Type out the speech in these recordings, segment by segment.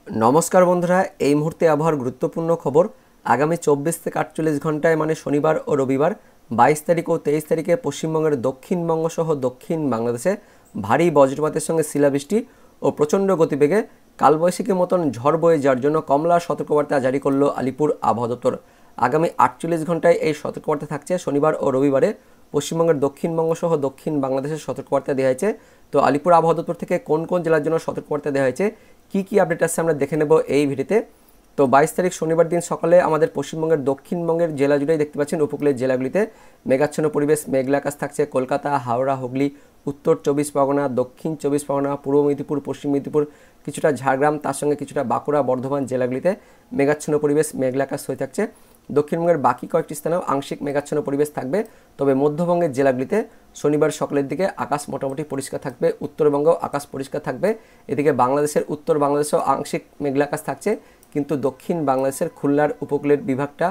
নমস্কার বন্ধুরা, এই মুহূর্তে আবহাওয়ার গুরুত্বপূর্ণ খবর। আগামী 24 থেকে 48 ঘন্টায় মানে শনিবার ও রবিবার 22 তারিখ ও 23 তারিখে পশ্চিমবঙ্গের দক্ষিণবঙ্গ সহ দক্ষিণ বাংলাদেশে ভারী বজ্রপাতের সঙ্গে শিলাবৃষ্টি ও প্রচণ্ড গতিবেগে কালবৈশাখীর মতন ঝড় বয়ে যাওয়ার জন্য কমলা সতর্কবার্তা জারি করল আলিপুর আবহাওয়া দপ্তর। আগামী 48 ঘন্টায় এই সতর্কবার্তা থাকছে। শনিবার ও রবিবারে পশ্চিমবঙ্গের দক্ষিণবঙ্গ সহ দক্ষিণ বাংলাদেশের সতর্কবার্তা দেওয়া হয়েছে। তো আলিপুর আবহাওয়া দপ্তর থেকে কোন কোন জেলার জন্য সতর্কবার্তা দেওয়া হয়েছে, কি আপডেট আসছে আমরা দেখে নেব এই ভিডিওতে। তো 22 তারিখ শনিবার দিন সকালে আমাদের পশ্চিমবঙ্গের দক্ষিণবঙ্গের জেলা জুড়েই দেখতে পাচ্ছেন উপকূলের জেলাগুলিতে মেঘাচ্ছন্ন পরিবেশ, মেঘলা আকাশ থাকছে। কলকাতা, হাওড়া, হুগলি, উত্তর 24 পরগনা, দক্ষিণ 24 পরগনা, পূর্ব মেদিনীপুর, পশ্চিম মেদিনীপুর, কিছুটা ঝাড়গ্রাম, তার সঙ্গে কিছুটা বাঁকুড়া, বর্ধমান জেলাগুলিতে মেঘাচ্ছন্ন পরিবেশ, মেঘলা আকাশ হয়ে থাকছে। দক্ষিণবঙ্গের বাকি কয়েকটি স্থানেও আংশিক মেঘাচ্ছন্ন পরিবেশ থাকবে। তবে মধ্যবঙ্গের জেলাগুলিতে শনিবার সকালের দিকে আকাশ মোটামুটি পরিষ্কার থাকবে। উত্তরবঙ্গেও আকাশ পরিষ্কার থাকবে। এদিকে বাংলাদেশের উত্তর বাংলাদেশেও আংশিক মেঘলা আকাশ থাকছে, কিন্তু দক্ষিণ বাংলাদেশের খুলনার উপকূলের বিভাগটা,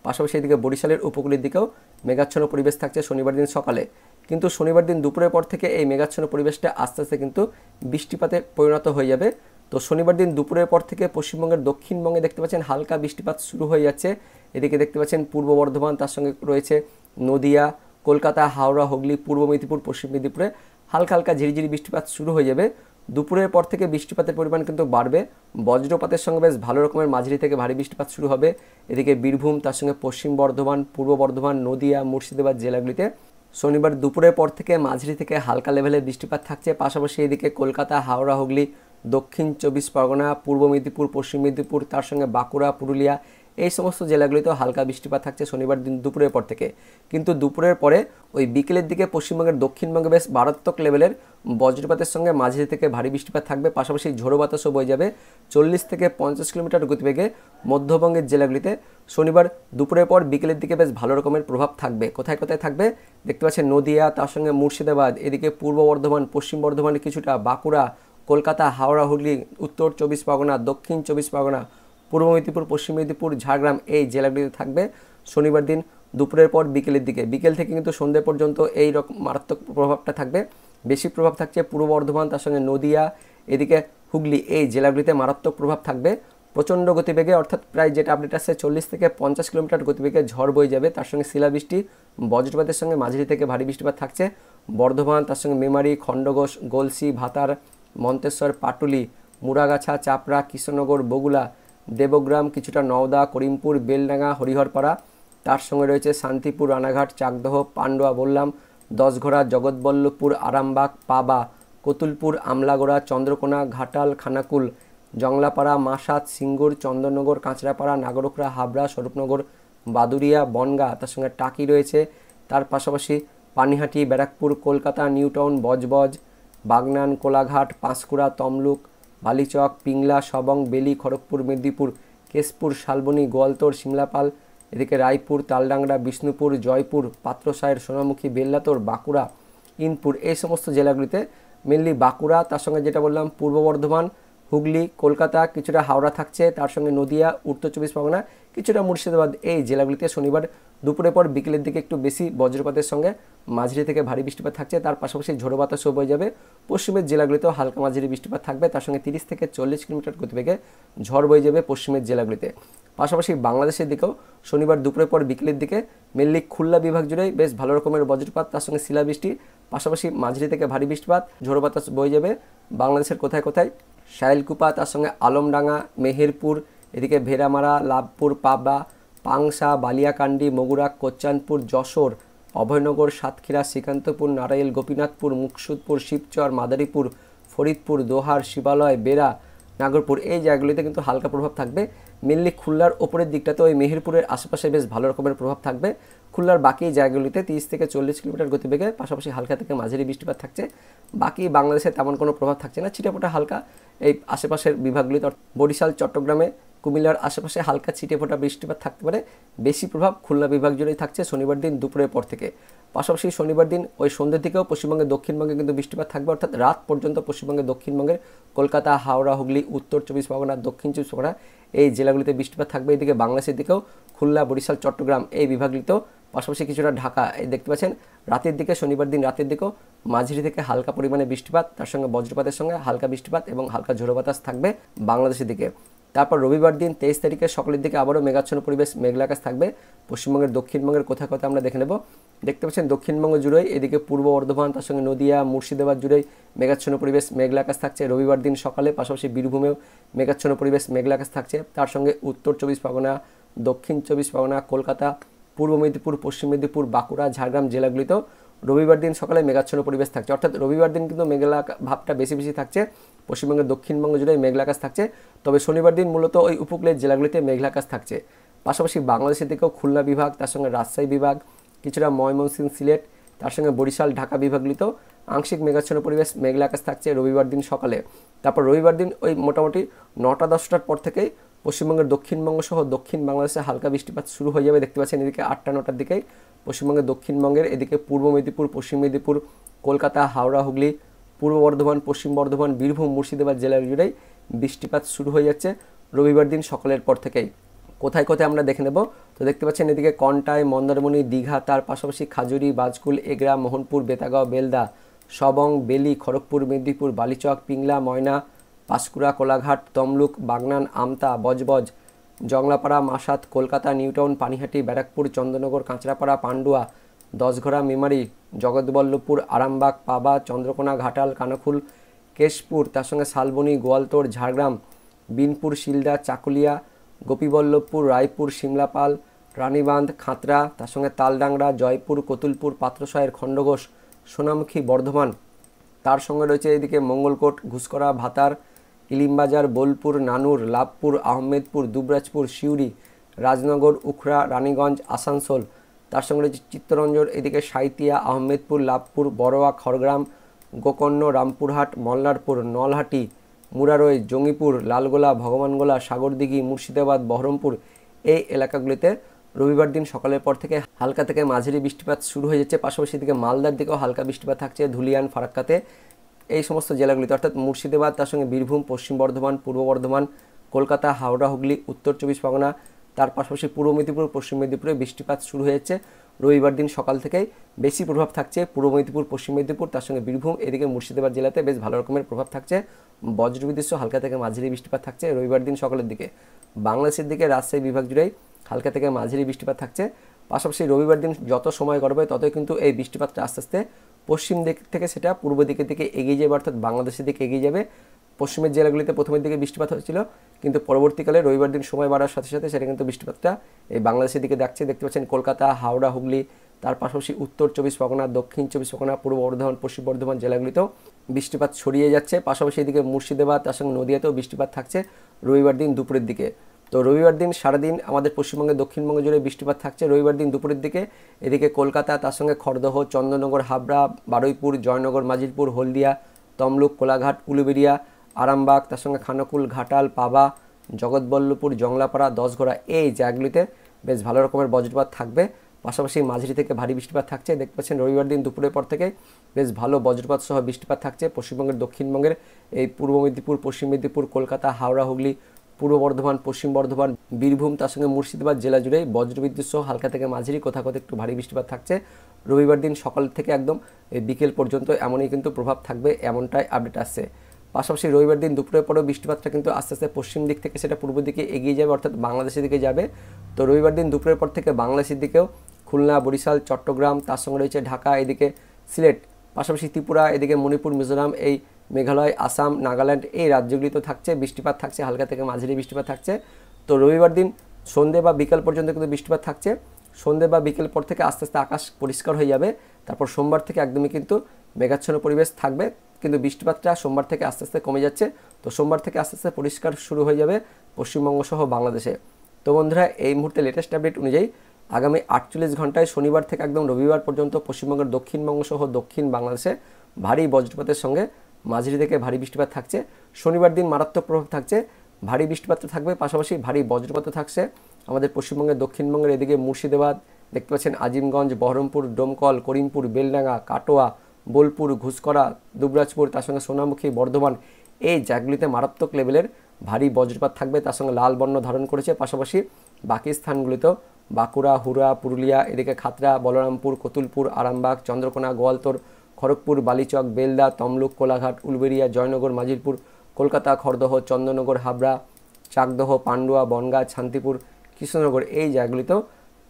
পাশাপাশি এদিকে বরিশালের উপকূলের দিকেও মেঘাচ্ছন্ন পরিবেশ থাকছে শনিবার দিন সকালে। কিন্তু শনিবার দিন দুপুরের পর থেকে এই মেঘাচ্ছন্ন পরিবেশটা আস্তে আস্তে কিন্তু বৃষ্টিপাতে পরিণত হয়ে যাবে। তো শনিবার দিন দুপুরের পর থেকে পশ্চিমবঙ্গের দক্ষিণবঙ্গে দেখতে পাচ্ছেন হালকা বৃষ্টিপাত শুরু হয়ে যাচ্ছে। এদিকে দেখতে পাচ্ছেন পূর্ব বর্ধমান, তার সঙ্গে রয়েছে নদিয়া, কলকাতা, হাওড়া, হুগলি, পূর্ব মেদিনীপুর, পশ্চিম মেদিনীপুরে হালকা হালকা ঝিরিঝিরি বৃষ্টিপাত শুরু হয়ে যাবে। দুপুরের পর থেকে বৃষ্টিপাতের পরিমাণ কিন্তু বাড়বে। বজ্রপাতের সঙ্গে বেশ ভালো রকমের মাঝারি থেকে ভারী বৃষ্টিপাত শুরু হবে। এদিকে বীরভূম, তার সঙ্গে পশ্চিম বর্ধমান, পূর্ব বর্ধমান, নদিয়া, মুর্শিদাবাদ জেলাগুলিতে শনিবার দুপুরের পর থেকে মাঝারি থেকে হালকা লেভেলের বৃষ্টিপাত থাকছে। পাশাপাশি এদিকে কলকাতা, হাওড়া, হুগলি, দক্ষিণ 24 পরগনা, পূর্ব মেদিনীপুর, পশ্চিম মেদিনীপুর, তার সঙ্গে বাঁকুড়া, পুরুলিয়া, এই সমস্ত জেলাগুলিতেও হালকা বৃষ্টিপাত থাকছে শনিবার দিন দুপুরের পর থেকে। কিন্তু দুপুরের পরে ওই বিকেলের দিকে পশ্চিমবঙ্গের দক্ষিণবঙ্গে বেশ মারাত্মক লেভেলের বজ্রপাতের সঙ্গে মাঝারি থেকে ভারী বৃষ্টিপাত থাকবে। পাশাপাশি ঝোড়ো বাতাসও বয়ে যাবে 40 থেকে 50 কিলোমিটার গতিবেগে মধ্যবঙ্গের জেলাগুলিতে। শনিবার দুপুরের পর বিকেলের দিকে বেশ ভালো রকমের প্রভাব থাকবে। কোথায় কোথায় থাকবে দেখতে পাচ্ছেন নদিয়া, তার সঙ্গে মুর্শিদাবাদ, এদিকে পূর্ব বর্ধমান, পশ্চিম বর্ধমানের কিছুটা, বাঁকুড়া, কলকাতা, হাওড়া, হুগলি, উত্তর 24 পরগনা, দক্ষিণ 24 পরগনা, পূর্ব মেদিনীপুর, পশ্চিম মেদিনীপুর, ঝাড়গ্রাম, এই জেলাগুলিতে থাকবে শনিবার দিন দুপুরের পর বিকেলের দিকে। বিকেল থেকে কিন্তু সন্ধ্যে পর্যন্ত এই রকম মারাত্মক প্রভাবটা থাকবে। বেশি প্রভাব থাকছে পূর্ব বর্ধমান, তার সঙ্গে নদিয়া, এদিকে হুগলি, এই জেলাগুলিতে মারাত্মক প্রভাব থাকবে। প্রচণ্ড গতিবেগে, অর্থাৎ প্রায় যেটা আপডেট আসছে 40 থেকে 50 কিলোমিটার গতিবেগে ঝড় বয়ে যাবে। তার সঙ্গে শিলাবৃষ্টি, বজ্রপাতের সঙ্গে মাঝারি থেকে ভারী বৃষ্টিপাত থাকছে। বর্ধমান, তার সঙ্গে মেমারি, খণ্ডঘোষ, গলসি, ভাতার, মন্তেশ্বর, পাটুলি, মুড়াগাছা, চাপড়া, কৃষ্ণনগর, বগুলা, দেবগ্রাম, কিছুটা নওদা, করিমপুর, বেলডাঙ্গা, হরিহরপাড়া, তার সঙ্গে রয়েছে শান্তিপুর, রানাঘাট, চাকদহ, পান্ডুয়া বললাম, দশঘরা, জগৎবল্লভপুর, আরামবাগ, পাবা, কতুলপুর, আমলাগোড়া, চন্দ্রকোনা, ঘাটাল, খানাকুল, জংলাপাড়া, মাসাত, সিঙ্গুর, চন্দননগর, কাঁচরাপাড়া, নাগরকোড়া, হাবড়া, স্বরূপনগর, বাদুরিয়া, বনগাঁ, তার সঙ্গে টাকি রয়েছে। তার পাশাপাশি পানিহাটি, ব্যারাকপুর, কলকাতা, নিউটাউন, বজবজ, বাগনান, কোলাঘাট, পাঁশকুড়া, তমলুক, বালিচক, পিংলা, সবং, বেলি, খড়গপুর, মেদিনীপুর, কেশপুর, শালবনী, গোয়ালতোড়, সিমলাপাল, এদিকে রায়পুর, তালডাংরা, বিষ্ণুপুর, জয়পুর, পাত্রসায়ের, সোনামুখী, বেল্লাতোড়, বাঁকুড়া, ইনপুর, এই সমস্ত জেলাগুলিতে মেনলি বাঁকুড়া, তার সঙ্গে যেটা বললাম পূর্ব বর্ধমান, হুগলি, কলকাতা, কিছুটা হাওড়া থাকছে, তার সঙ্গে নদিয়া, উত্তর 24 পরগনা, কিছুটা মুর্শিদাবাদ, এই জেলাগুলিতে শনিবার দুপুরের পর বিকেলের দিকে একটু বেশি বজ্রপাতের সঙ্গে মাঝারি থেকে ভারী বৃষ্টিপাত থাকছে। তার পাশাপাশি ঝোড়ো বাতাসও বয়ে যাবে। পশ্চিমের জেলাগুলিতেও হালকা মাঝারি বৃষ্টিপাত থাকবে। তার সঙ্গে 30 থেকে 40 কিলোমিটার গতিবেগে ঝড় বয়ে যাবে পশ্চিমের জেলাগুলিতে। পাশাপাশি বাংলাদেশের দিকেও শনিবার দুপুরের পর বিকেলের দিকে মেনলি খুলনা বিভাগ জুড়েই বেশ ভালো রকমের বজ্রপাত, তার সঙ্গে শিলাবৃষ্টি, পাশাপাশি মাঝারি থেকে ভারী বৃষ্টিপাত, ঝোড়ো বাতাস বয়ে যাবে বাংলাদেশের কোথায় কোথায় শাইলকুপা, তার সঙ্গে আলমডাঙ্গা, মেহেরপুর, এদিকে ভেড়ামারা, লাভপুর, পাবনা, পাংশা, বালিয়াকান্দি, মগুরা, কোচ্চানপুর, যশোর, অভয়নগর, সাতক্ষীরা, শ্রীকান্তপুর, নারাইল, গোপীনাথপুর, মুকসুদপুর, শিবচর, মাদারীপুর, ফরিদপুর, দোহার, শিবালয়, বেড়া, নাগরপুর, এই জায়গাগুলিতে কিন্তু হালকা প্রভাব থাকবে। মেনলি খুলনার ওপরের দিকটাতে ওই মেহেরপুরের আশেপাশে বেশ ভালো রকমের প্রভাব থাকবে। খুলনার বাকি জায়গাগুলিতে 30 থেকে 40 কিলোমিটার গতিবেগে পাশাপাশি হালকা থেকে মাঝারি বৃষ্টিপাত থাকছে। বাকি বাংলাদেশে তেমন কোনো প্রভাব থাকছে না, ছিটেফোঁটা হালকা এই আশেপাশের বিভাগগুলিতে, বরিশাল, চট্টগ্রামে কুমিল্লার আশেপাশে হালকা ছিটেফোঁটা বৃষ্টিপাত থাকতে পারে। বেশি প্রভাব খুলনা বিভাগ জুড়েই থাকছে শনিবার দিন দুপুরের পর থেকে। পাশাপাশি শনিবার দিন ওই সন্ধ্যের দিকেও পশ্চিমবঙ্গের দক্ষিণবঙ্গে কিন্তু বৃষ্টিপাত থাকবে, অর্থাৎ রাত পর্যন্ত পশ্চিমবঙ্গের দক্ষিণবঙ্গের কলকাতা, হাওড়া, হুগলি, উত্তর চব্বিশ পরগনা, দক্ষিণ চব্বিশ পরগনা এই জেলাগুলিতে বৃষ্টিপাত থাকবে। এদিকে বাংলাদেশের দিকেও খুলনা, বরিশাল, চট্টগ্রাম এই বিভাগগুলিতেও, পাশাপাশি কিছুটা ঢাকা এই দেখতে পাচ্ছেন রাতের দিকে, শনিবার দিন রাতের দিকেও মাঝারি থেকে হালকা পরিমাণে বৃষ্টিপাত, তার সঙ্গে বজ্রপাতের সঙ্গে হালকা বৃষ্টিপাত এবং হালকা ঝোড়ো বাতাস থাকবে বাংলাদেশের দিকে। তারপর রবিবার দিন 23 তারিখে সকালের দিকে আবারও মেঘাচ্ছন্ন পরিবেশ, মেঘলা আকাশ থাকবে পশ্চিমবঙ্গের দক্ষিণবঙ্গের কোথায় কোথায় আমরা দেখে নেব। দেখতে পাচ্ছেন দক্ষিণবঙ্গ জুড়েই, এদিকে পূর্ব বর্ধমান, তার সঙ্গে নদিয়া, মুর্শিদাবাদ জুড়েই মেঘাচ্ছন্ন পরিবেশ, মেঘলা আকাশ থাকছে রবিবার দিন সকালে। পাশাপাশি বীরভূমেও মেঘাচ্ছন্ন পরিবেশ, মেঘলা আকাশ থাকছে। তার সঙ্গে উত্তর চব্বিশ পরগনা, দক্ষিণ চব্বিশ পরগনা, কলকাতা, পূর্ব মেদিনীপুর, পশ্চিম মেদিনীপুর, বাঁকুড়া, ঝাড়গ্রাম জেলাগুলিতেও রবিবার দিন সকালে মেঘাচ্ছন্ন পরিবেশ থাকছে। অর্থাৎ রবিবার দিন কিন্তু মেঘলা ভাবটা বেশি বেশি থাকছে, পশ্চিমবঙ্গের দক্ষিণবঙ্গ জুড়ে মেঘলা আকাশ থাকছে। তবে শনিবার দিন মূলত ওই উপকূলের জেলাগুলিতে মেঘলা আকাশ থাকছে। পাশাপাশি বাংলাদেশের দিকেও খুলনা বিভাগ, তার সঙ্গে রাজশাহী বিভাগ, কিছুটা ময়মনসিংহ, সিলেট, তার সঙ্গে বরিশাল, ঢাকা বিভাগগুলিতেও আংশিক মেঘাচ্ছন্ন পরিবেশ, মেঘলা আকাশ থাকছে রবিবার দিন সকালে। তারপর রবিবার দিন ওই মোটামুটি 9টা-10টার পর থেকেই পশ্চিমবঙ্গের দক্ষিণবঙ্গ সহ দক্ষিণ বাংলাদেশে হালকা বৃষ্টিপাত শুরু হয়ে যাবে। দেখতে পাচ্ছেন এদিকে 8টা-9টার দিকেই পশ্চিমবঙ্গের দক্ষিণবঙ্গের এদিকে পূর্ব মেদিনীপুর, পশ্চিম মেদিনীপুর, কলকাতা, হাওড়া, হুগলি, পূর্ব বর্ধমান, পশ্চিম বর্ধমান, বীরভূম, মুর্শিদাবাদ জেলার জুড়েই বৃষ্টিপাত শুরু হয়ে যাচ্ছে রবিবার দিন সকালের পর থেকেই। কোথায় কোথায় আমরা দেখে নেব, তো দেখতে পাচ্ছেন এদিকে কন্টাই, মন্দারমণি, দীঘা, তার পাশাপাশি খাজুরি, বাজকুল, এগরা, মোহনপুর, বেতাগাঁও, বেলদা, সবং, বেলি, খড়গপুর, মেদিনীপুর, বালিচক, পিংলা, ময়না, পাঁশকুড়া, কোলাঘাট, তমলুক, বাগনান, আমতা, বজবজ, জংলাপাড়া, মাসাত, কলকাতা, নিউটাউন, পানিহাটি, ব্যারাকপুর, চন্দ্রনগর, কাঁচরাপাড়া, পান্ডুয়া, দশঘরা, মেমারি, জগৎবল্লভপুর, আরামবাগ, পাবা, চন্দ্রকোনা, ঘাটাল, কানকুল, কেশপুর, তার সঙ্গে শালবনী, গোয়ালতোড়, ঝাড়গ্রাম, বিনপুর, শিলদা, চাকুলিয়া, গোপীবল্লভপুর, রায়পুর, সিমলাপাল, রানীবাঁধ, খাতড়া, তার সঙ্গে তালডাংরা, জয়পুর, কতুলপুর, পাত্রসায়ের, খণ্ডঘোষ, সোনামুখী, বর্ধমান, তার সঙ্গে রয়েছে এদিকে মঙ্গলকোট, ঘুষকরা, ভাতার, ইলিমবাজার, বোলপুর, নানুর, লাভপুর, আহমেদপুর, দুবরাজপুর, সিউড়ি, রাজনগর, উখড়া, রানীগঞ্জ, আসানসোল, তার সঙ্গে রয়েছে চিত্তরঞ্জন, এদিকে সাঁইতিয়া, আহমেদপুর, লাভপুর, বড়োয়া, খড়গ্রাম, গোকর্ণ, রামপুরহাট, মল্লারপুর, নলহাটি, মুরারই, জঙ্গিপুর, লালগোলা, ভগবানগোলা, সাগরদিঘি, মুর্শিদাবাদ, বহরমপুর এই এলাকাগুলিতে রবিবার দিন সকালের পর থেকে হালকা থেকে মাঝারি বৃষ্টিপাত শুরু হয়ে যাচ্ছে। পাশাপাশি দিকে মালদার দিকেও হালকা বৃষ্টিপাত থাকছে, ধুলিয়ান, ফারাক্কাতে এই সমস্ত জেলাগুলিতে, অর্থাৎ মুর্শিদাবাদ, তার সঙ্গে বীরভূম, পশ্চিম বর্ধমান, পূর্ব বর্ধমান, কলকাতা, হাওড়া, হুগলি, উত্তর চব্বিশ পরগনা, তার পাশাপাশি পূর্ব মেদিনীপুর, পশ্চিম মেদিনীপুরে বৃষ্টিপাত শুরু হয়ে যাচ্ছে রবিবার দিন সকাল থেকেই। বেশি প্রভাব থাকছে পূর্ব মেদিনীপুর, পশ্চিম মেদিনীপুর, তার সঙ্গে বীরভূম, এদিকে মুর্শিদাবাদ জেলাতে বেশ ভালো রকমের প্রভাব থাকছে। বজ্রবিদ্যুৎ সহ হালকা থেকে মাঝারি বৃষ্টিপাত থাকছে রবিবার দিন সকালের দিকে। বাংলাদেশের দিকে রাজশাহী বিভাগ জুড়েই হালকা থেকে মাঝারি বৃষ্টিপাত থাকছে। পাশাপাশি রবিবার দিন যত সময় গড়বে ততই কিন্তু এই বৃষ্টিপাতটা আস্তে আস্তে পশ্চিম দিক থেকে সেটা পূর্ব দিকের দিকে এগিয়ে যাবে, অর্থাৎ বাংলাদেশের দিকে এগিয়ে যাবে। পশ্চিমের জেলাগুলিতে প্রথমের দিকে বৃষ্টিপাত হচ্ছিল, কিন্তু পরবর্তীকালে রবিবার দিন সময় বাড়ার সাথে সাথে সেটা কিন্তু বৃষ্টিপাতটা এই বাংলাদেশের দিকে যাচ্ছে। দেখতে পাচ্ছেন কলকাতা, হাওড়া, হুগলি, তার পাশাপাশি উত্তর চব্বিশ পরগনা, দক্ষিণ চব্বিশ পরগনা, পূর্ব বর্ধমান, পশ্চিম বর্ধমান জেলাগুলিতেও বৃষ্টিপাত ছড়িয়ে যাচ্ছে। পাশাপাশি এদিকে মুর্শিদাবাদ, তার সঙ্গে নদিয়াতেও বৃষ্টিপাত থাকছে রবিবার দিন দুপুরের দিকে। তো রবিবার দিন সারাদিন আমাদের পশ্চিমবঙ্গের দক্ষিণবঙ্গ জুড়ে বৃষ্টিপাত থাকছে রবিবার দিন দুপুরের দিকে। এদিকে কলকাতা, তার সঙ্গে খড়দহ, চন্দননগর, হাবড়া, বারুইপুর, জয়নগর, মাজিলপুর, হলদিয়া, তমলুক, কোলাঘাট, উলুবেড়িয়া, আরামবাগ, তার সঙ্গে খানাকুল, ঘাটাল, পাবা, জগৎবল্লভপুর, জংলাপাড়া, দশঘরা এই জায়গাগুলিতে বেশ ভালো রকমের বজ্রপাত থাকবে। পাশাপাশি মাঝারি থেকে ভারী বৃষ্টিপাত থাকছে। দেখতে পাচ্ছেন রবিবার দিন দুপুরের পর থেকে বেশ ভালো বজ্রপাত সহ বৃষ্টিপাত থাকছে পশ্চিমবঙ্গের দক্ষিণবঙ্গের এই পূর্ব মেদিনীপুর, পশ্চিম মেদিনীপুর, কলকাতা, হাওড়া, হুগলি, পূর্ব বর্ধমান, পশ্চিম বর্ধমান, বীরভূম, তার সঙ্গে মুর্শিদাবাদ জেলা জুড়েই বজ্রবিদ্যুৎ সহ হালকা থেকে মাঝারি কোথাও কোথাও একটু ভারী বৃষ্টিপাত থাকছে রবিবার দিন সকাল থেকে একদম বিকেল পর্যন্ত। এমনই কিন্তু প্রভাব থাকবে, এমনটাই আপডেট আসছে। পাশাপাশি রবিবার দিন দুপুরের পরেও বৃষ্টিপাতটা কিন্তু আস্তে আস্তে পশ্চিম দিক থেকে সেটা পূর্ব দিকে এগিয়ে যাবে, অর্থাৎ বাংলাদেশের দিকে যাবে। তো রবিবার দিন দুপুরের পর থেকে বাংলাদেশের দিকেও খুলনা, বরিশাল, চট্টগ্রাম, তার সঙ্গে রয়েছে ঢাকা, এদিকে সিলেট, পাশাপাশি ত্রিপুরা, এদিকে মণিপুর, মিজোরাম, এই মেঘালয়, আসাম, নাগাল্যান্ড এই রাজ্যগুলিতে থাকছে বৃষ্টিপাত থাকছে, হালকা থেকে মাঝারি বৃষ্টিপাত থাকছে। তো রবিবার দিন সন্ধ্যে বা বিকাল পর্যন্ত কিন্তু বৃষ্টিপাত থাকছে। সন্ধ্যে বা বিকেল পর থেকে আস্তে আস্তে আকাশ পরিষ্কার হয়ে যাবে। তারপর সোমবার থেকে একদমই কিন্তু মেঘাচ্ছন্ন পরিবেশ থাকবে, কিন্তু বৃষ্টিপাতটা সোমবার থেকে আস্তে আস্তে কমে যাচ্ছে। তো সোমবার থেকে আস্তে আস্তে পরিষ্কার শুরু হয়ে যাবে পশ্চিমবঙ্গ সহ বাংলাদেশে। তো বন্ধুরা, এই মুহূর্তে লেটেস্ট আপডেট অনুযায়ী আগামী 48 ঘন্টায় শনিবার থেকে একদম রবিবার পর্যন্ত পশ্চিমবঙ্গের দক্ষিণবঙ্গ সহ দক্ষিণ বাংলাদেশে ভারী বজ্রপাতের সঙ্গে মাঝারি থেকে ভারী বৃষ্টিপাত থাকছে। শনিবার দিন মারাত্মক প্রভাব থাকছে ভারী বৃষ্টিপাত থাকবে, পাশাপাশি ভারী বজ্রপাত থাকছে আমাদের পশ্চিমবঙ্গের দক্ষিণবঙ্গের এদিকে মুর্শিদাবাদ, দেখতে পাচ্ছেন আজিমগঞ্জ, বহরমপুর, ডোমকল, করিমপুর, বেলডাঙ্গা, কাটোয়া, বোলপুর, ঘুষকরা, দুবরাজপুর, তার সঙ্গে সোনামুখী, বর্ধমান, এই জায়গাগুলিতে মারাত্মক লেভেলের ভারী বজ্রপাত থাকবে, তার সঙ্গে লাল বর্ণ ধারণ করেছে। পাশাপাশি বাকি স্থানগুলিতেও বাঁকুড়া, হুড়া, পুরুলিয়া, এদিকে খাতড়া, বলরামপুর, কতুলপুর, আরামবাগ, চন্দ্রকোনা, গোয়ালতোড়, খড়গপুর, বালিচক, বেলদা, তমলুক, কোলাঘাট, উলবেড়িয়া, জয়নগর, মাজিলপুর, কলকাতা, খড়দহ, চন্দননগর, হাবড়া, চাকদহ, পান্ডুয়া, বনগাঁ, শান্তিপুর, কৃষ্ণনগর, এই জায়গাগুলিতেও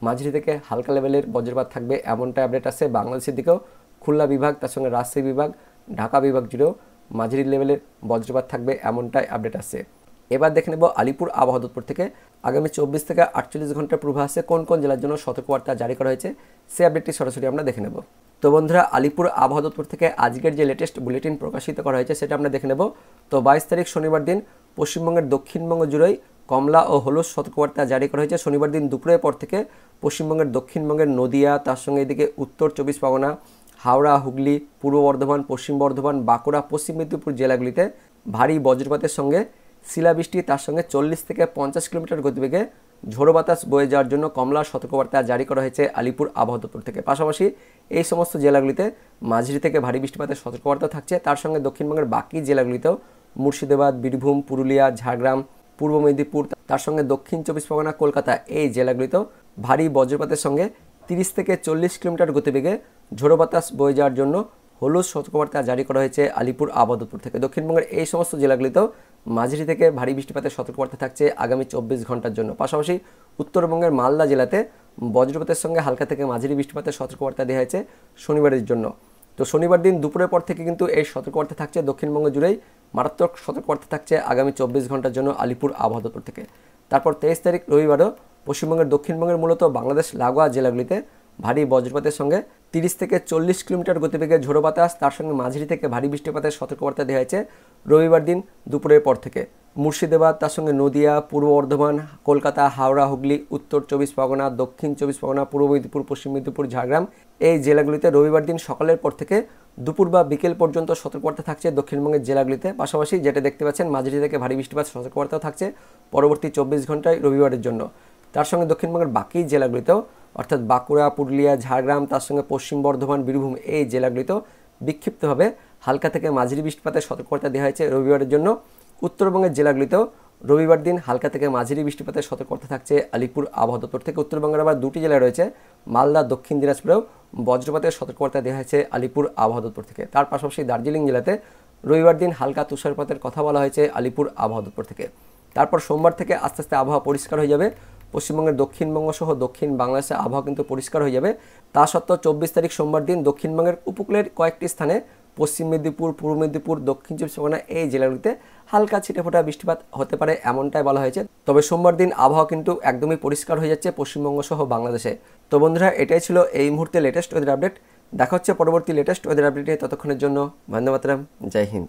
মাঝারি থেকে হালকা লেভেলের বজ্রপাত থাকবে এমনটাই আপডেট আসছে। বাংলাদেশের দিকেও খুলনা বিভাগ, তার সঙ্গে রাজশাহী বিভাগ, ঢাকা বিভাগ জুড়েও মাঝারি লেভেলের বজ্রপাত থাকবে এমনটাই আপডেট আসছে। এবার দেখে নেব আলিপুর আবহাওয়া দপ্তর থেকে আগামী 24 থেকে 48 ঘন্টার পূর্বাভাসে কোন কোন জেলার জন্য সতর্কবার্তা জারি করা হয়েছে সেই আপডেটটি সরাসরি আমরা দেখে নেব। তো বন্ধুরা, আলিপুর আবহাওয়া দপ্তর থেকে আজকের যে লেটেস্ট বুলেটিন প্রকাশিত করা হয়েছে সেটা আমরা দেখে নেব। তো 22 তারিখ শনিবার দিন পশ্চিমবঙ্গের দক্ষিণবঙ্গ জুড়েই কমলা ও হলুদ সতর্কবার্তা জারি করা হয়েছে। শনিবার দিন দুপুরের পর থেকে পশ্চিমবঙ্গের দক্ষিণবঙ্গের নদিয়া, তার সঙ্গে এদিকে উত্তর 24 পরগনা, হাওড়া, হুগলি, পূর্ব বর্ধমান, পশ্চিম বর্ধমান, বাঁকুড়া, পশ্চিম মেদিনীপুর জেলাগুলিতে ভারী বজ্রপাতের সঙ্গে শিলাবৃষ্টি, তার সঙ্গে 40 থেকে 50 কিলোমিটার গতিবেগে ঝোড়ো বাতাস বয়ে যাওয়ার জন্য কমলা সতর্কবার্তা জারি করা হয়েছে আলিপুর আবহাওয়া দপ্তর থেকে। পাশাপাশি এই সমস্ত জেলাগুলিতে মাঝারি থেকে ভারী বৃষ্টিপাতের সতর্কবার্তা থাকছে। তার সঙ্গে দক্ষিণবঙ্গের বাকি জেলাগুলিতেও মুর্শিদাবাদ, বীরভূম, পুরুলিয়া, ঝাড়গ্রাম, পূর্ব মেদিনীপুর, তার সঙ্গে দক্ষিণ 24 পরগনা, কলকাতা, এই জেলাগুলিতেও ভারী বজ্রপাতের সঙ্গে 30 থেকে 40 কিলোমিটার গতিবেগে ঝোড়ো বাতাস বয়ে যাওয়ার জন্য হলুদ সতর্কবার্তা জারি করা হয়েছে আলিপুর আবহাওয়া দপ্তর থেকে। দক্ষিণবঙ্গের এই সমস্ত জেলাগুলিতেও মাঝারি থেকে ভারী বৃষ্টিপাতের সতর্কবার্তা থাকছে আগামী 24 ঘন্টার জন্য। পাশাপাশি উত্তরবঙ্গের মালদা জেলাতে বজ্রপাতের সঙ্গে হালকা থেকে মাঝারি বৃষ্টিপাতের সতর্কবার্তা দেওয়া হয়েছে শনিবারের জন্য। তো শনিবার দিন দুপুরের পর থেকে কিন্তু এই সতর্কবার্তা থাকছে দক্ষিণবঙ্গ জুড়েই মারাত্মক সতর্কবার্তা থাকছে আগামী 24 ঘন্টার জন্য আলিপুর আবহাওয়া দপ্তর থেকে। তারপর 23 তারিখ রবিবারও পশ্চিমবঙ্গের দক্ষিণবঙ্গের মূলত বাংলাদেশ লাগোয়া জেলাগুলিতে ভারী বজ্রপাতের সঙ্গে 30 থেকে 40 কিলোমিটার গতিবেগে ঝোড়ো বাতাস, তার সঙ্গে মাঝারি থেকে ভারী বৃষ্টিপাতের সতর্কবার্তা দেওয়া হয়েছে রবিবার দিন দুপুরের পর থেকে। মুর্শিদাবাদ, তার সঙ্গে নদিয়া, পূর্ব বর্ধমান, কলকাতা, হাওড়া, হুগলি, উত্তর 24 পরগনা, দক্ষিণ 24 পরগনা, পূর্ব মেদিনীপুর, পশ্চিম মেদিনীপুর, ঝাড়গ্রাম, এই জেলাগুলিতে রবিবার দিন সকালের পর থেকে দুপুর বা বিকেল পর্যন্ত সতর্কবার্তা থাকছে দক্ষিণবঙ্গের জেলাগুলিতে। পাশাপাশি যেটা দেখতে পাচ্ছেন মাঝারি থেকে ভারী বৃষ্টিপাত সতর্কবার্তাও থাকছে পরবর্তী 24 ঘন্টায় রবিবারের জন্য। তার সঙ্গে দক্ষিণবঙ্গের বাকি জেলাগুলিতেও অর্থাৎ বাঁকুড়া, পুরুলিয়া, ঝাড়গ্রাম, তার সঙ্গে পশ্চিম বর্ধমান, বীরভূম, এই জেলাগুলিতেও বিক্ষিপ্তভাবে হালকা থেকে মাঝারি বৃষ্টিপাতের সতর্কবার্তা দেওয়া হয়েছে রবিবারের জন্য। উত্তরবঙ্গের জেলাগুলিতেও রবিবার দিন হালকা থেকে মাঝারি বৃষ্টিপাতের সতর্কবার্তা থাকছে আলিপুর আবহাওয়া দপ্তর থেকে। উত্তরবঙ্গের আবার দুটি জেলা রয়েছে, মালদা, দক্ষিণ দিনাজপুরেও বজ্রপাতের সতর্কবার্তা দেওয়া হয়েছে আলিপুর আবহাওয়া দপ্তর থেকে। তার পাশাপাশি দার্জিলিং জেলাতে রবিবার দিন হালকা তুষারপাতের কথা বলা হয়েছে আলিপুর আবহাওয়া দপ্তর থেকে। তারপর সোমবার থেকে আস্তে আস্তে আবহাওয়া পরিষ্কার হয়ে যাবে। পশ্চিমবঙ্গের দক্ষিণবঙ্গ সহ দক্ষিণ বাংলাদেশে আবহাওয়া কিন্তু পরিষ্কার হয়ে যাবে। তা সত্ত্বেও 24 তারিখ সোমবার দিন দক্ষিণবঙ্গের উপকূলের কয়েকটি স্থানে পশ্চিম মেদিনীপুর, পূর্ব মেদিনীপুর, দক্ষিণ 24 পরগনা, এই জেলাগুলিতে হালকা ছিটেফোঁটা বৃষ্টিপাত হতে পারে এমনটাই বলা হয়েছে। তবে সোমবার দিন আবহাওয়া কিন্তু একদমই পরিষ্কার হয়ে যাচ্ছে পশ্চিমবঙ্গ সহ বাংলাদেশে। তো বন্ধুরা, এটাই ছিল এই মুহূর্তে লেটেস্ট ওয়েদার আপডেট। দেখা হচ্ছে পরবর্তী লেটেস্ট ওয়েদার আপডেটে। ততক্ষণের জন্য বন্দে মাতরম, জয় হিন্দ।